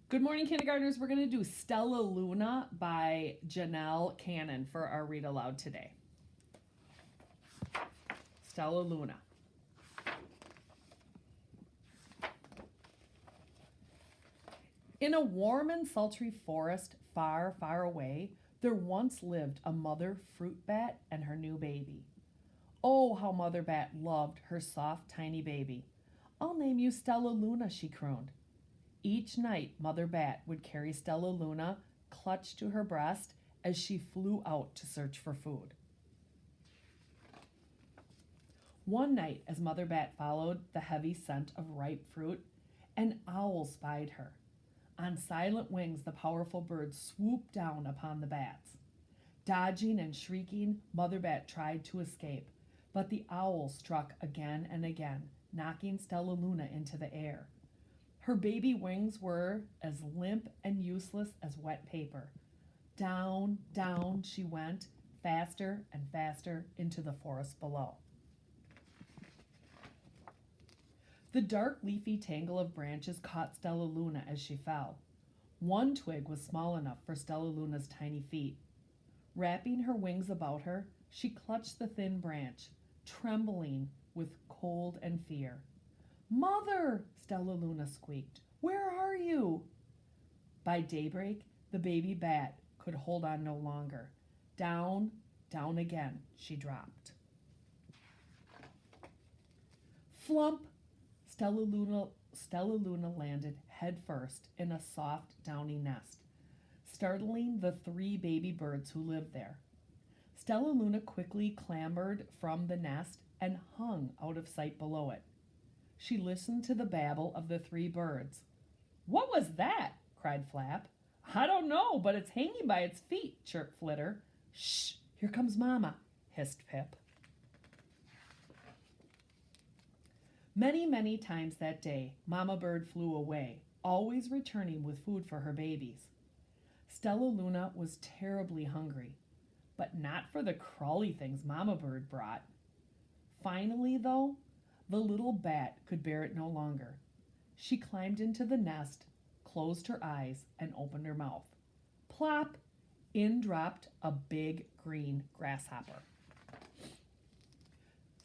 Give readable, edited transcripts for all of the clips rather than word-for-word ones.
Good morning, kindergartners. We're going to do Stellaluna by Janelle Cannon for our read aloud today. Stellaluna. In a warm and sultry forest far, far away, there once lived a mother fruit bat and her new baby. Oh, how Mother Bat loved her soft, tiny baby. "I'll name you Stellaluna," she crooned. Each night, Mother Bat would carry Stellaluna clutched to her breast as she flew out to search for food. One night, as Mother Bat followed the heavy scent of ripe fruit, an owl spied her. On silent wings, the powerful bird swooped down upon the bats. Dodging and shrieking, Mother Bat tried to escape, but the owl struck again and again, knocking Stellaluna into the air. Her baby wings were as limp and useless as wet paper. Down, down she went, faster and faster into the forest below. The dark leafy tangle of branches caught Stellaluna as she fell. One twig was small enough for Stellaluna's tiny feet. Wrapping her wings about her, she clutched the thin branch, trembling with cold and fear. "Mother!" Stellaluna squeaked. "Where are you?" By daybreak, the baby bat could hold on no longer. Down, down again she dropped. Flump! Stellaluna landed head first in a soft, downy nest, startling the 3 baby birds who lived there. Stellaluna quickly clambered from the nest and hung out of sight below it. She listened to the babble of the 3 birds. "What was that?" cried Flap. "I don't know, but it's hanging by its feet," chirped Flitter. "Shh! Here comes Mama," hissed Pip. Many, many times that day, Mama Bird flew away, always returning with food for her babies. Stellaluna was terribly hungry, but not for the crawly things Mama Bird brought. Finally, though, the little bat could bear it no longer. She climbed into the nest, closed her eyes, and opened her mouth. Plop! In dropped a big green grasshopper.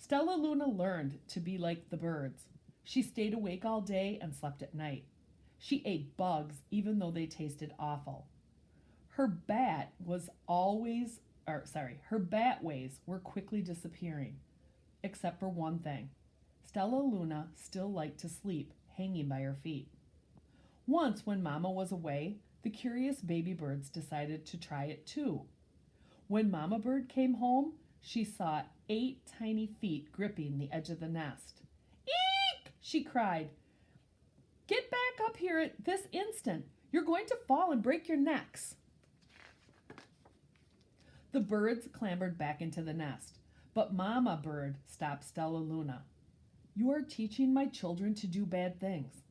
Stellaluna learned to be like the birds. She stayed awake all day and slept at night. She ate bugs even though they tasted awful. Her bat ways were quickly disappearing, except for one thing. Stellaluna still liked to sleep, hanging by her feet. Once, when Mama was away, the curious baby birds decided to try it too. When Mama Bird came home, she saw 8 tiny feet gripping the edge of the nest. "Eek!" she cried. "Get back up here at this instant. You're going to fall and break your necks." The birds clambered back into the nest, but Mama Bird stopped Stellaluna. "You are teaching my children to do bad things.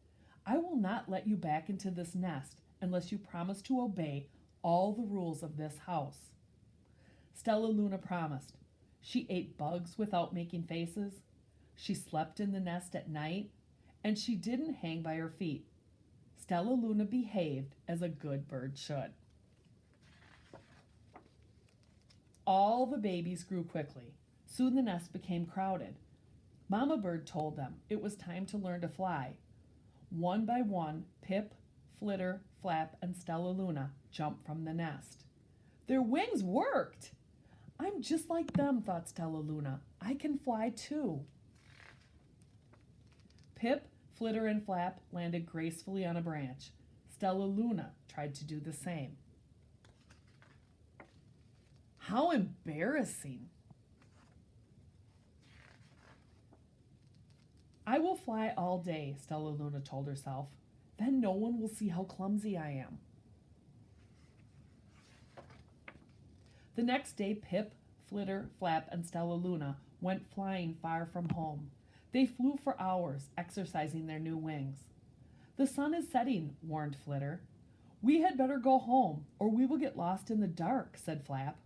I will not let you back into this nest unless you promise to obey all the rules of this house." Stellaluna promised. She ate bugs without making faces. She slept in the nest at night, and she didn't hang by her feet. Stellaluna behaved as a good bird should. All the babies grew quickly. Soon the nest became crowded. Mama Bird told them it was time to learn to fly. One by one, Pip, Flitter, Flap, and Stellaluna jumped from the nest. Their wings worked! "I'm just like them," thought Stellaluna. "I can fly too." Pip, Flitter, and Flap landed gracefully on a branch. Stellaluna tried to do the same. How embarrassing! "I will fly all day," Stellaluna told herself. "Then no one will see how clumsy I am." The next day, Pip, Flitter, Flap, and Stellaluna went flying far from home. They flew for hours, exercising their new wings. "The sun is setting," warned Flitter. "We had better go home, or we will get lost in the dark," said Flap.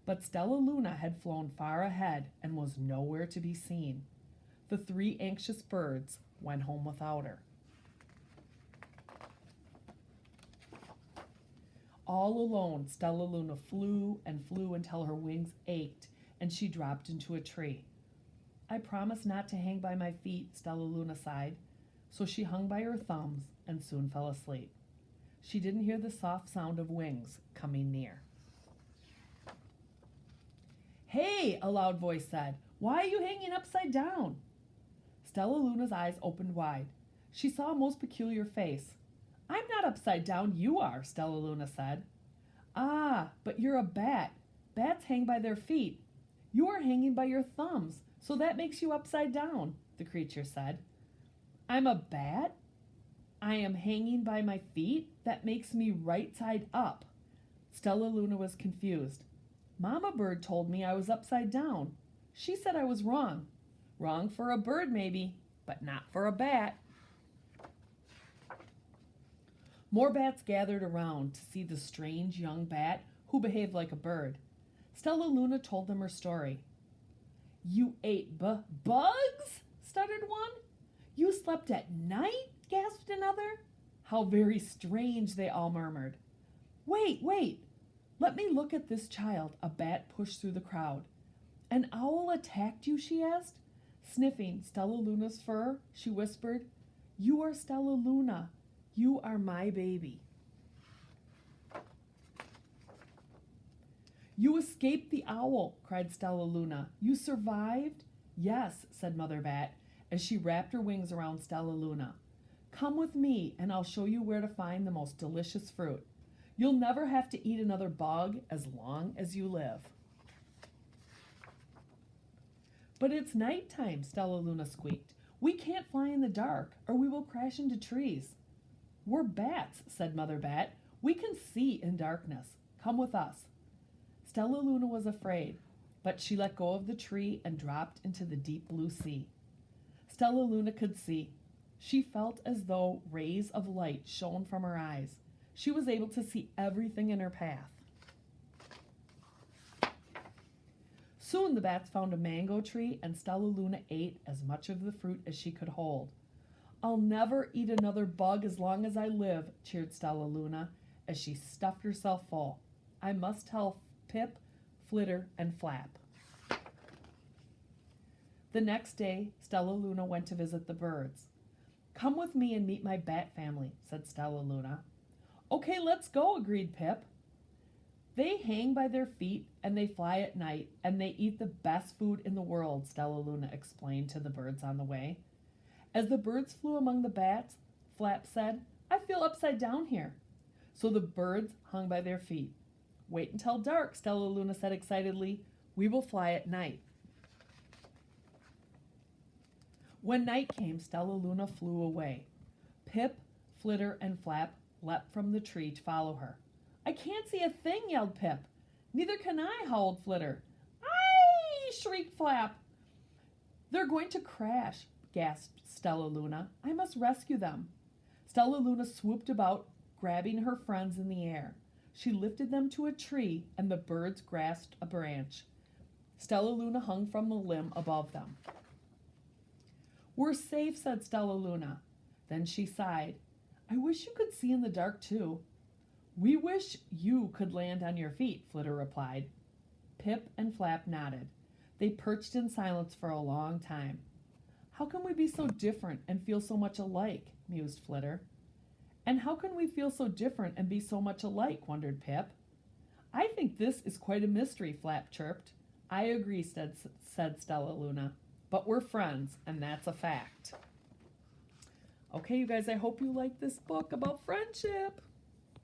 But Stellaluna had flown far ahead and was nowhere to be seen. The 3 anxious birds went home without her. All alone, Stellaluna flew and flew until her wings ached and she dropped into a tree. I promised not to hang by my feet, Stellaluna sighed, so she hung by her thumbs and soon fell asleep. She didn't hear the soft sound of wings coming near. Hey, a loud voice said, why are you hanging upside down? Stellaluna's eyes opened wide. She saw a most peculiar face. I'm not upside down, you are, Stellaluna said. Ah, but you're a bat. Bats hang by their feet. You are hanging by your thumbs, so that makes you upside down, the creature said. I'm a bat? I am hanging by my feet? That makes me right side up. Stellaluna was confused. Mama Bird told me I was upside down. She said I was wrong. Wrong for a bird, maybe, but not for a bat. More bats gathered around to see the strange young bat who behaved like a bird. Stellaluna told them her story. You ate bugs? Stuttered one. You slept at night? Gasped another. How very strange, they all murmured. Wait. Let me look at this child, a bat pushed through the crowd. An owl attacked you, she asked. Sniffing Stellaluna's fur, she whispered, You are Stellaluna. You are my baby. You escaped the owl, cried Stellaluna. You survived? Yes, said Mother Bat, as she wrapped her wings around Stellaluna. Come with me, and I'll show you where to find the most delicious fruit. You'll never have to eat another bug as long as you live. But it's nighttime, Stellaluna squeaked. We can't fly in the dark, or we will crash into trees. We're bats, said Mother Bat. We can see in darkness. Come with us. Stellaluna was afraid, but she let go of the tree and dropped into the deep blue sea. Stellaluna could see. She felt as though rays of light shone from her eyes. She was able to see everything in her path. Soon the bats found a mango tree, and Stellaluna ate as much of the fruit as she could hold. I'll never eat another bug as long as I live, cheered Stellaluna as she stuffed herself full. I must tell Pip, Flitter, and Flap. The next day, Stellaluna went to visit the birds. Come with me and meet my bat family, said Stellaluna. Okay, let's go, agreed Pip. They hang by their feet and they fly at night and they eat the best food in the world, Stellaluna explained to the birds on the way. As the birds flew among the bats, Flap said, I feel upside down here. So the birds hung by their feet. Wait until dark, Stellaluna said excitedly. We will fly at night. When night came, Stellaluna flew away. Pip, Flitter, and Flap leapt from the tree to follow her. I can't see a thing, yelled Pip. Neither can I, howled Flitter. Aye, shrieked Flap. They're going to crash, gasped Stellaluna. I must rescue them. Stellaluna swooped about, grabbing her friends in the air. She lifted them to a tree, and the birds grasped a branch. Stellaluna hung from the limb above them. We're safe, said Stellaluna. Then she sighed. I wish you could see in the dark, too. We wish you could land on your feet, Flitter replied. Pip and Flap nodded. They perched in silence for a long time. How can we be so different and feel so much alike, mused Flitter. And how can we feel so different and be so much alike, wondered Pip. I think this is quite a mystery, Flap chirped. I agree, said Stellaluna. But we're friends, and that's a fact. Okay, you guys, I hope you like this book about friendship.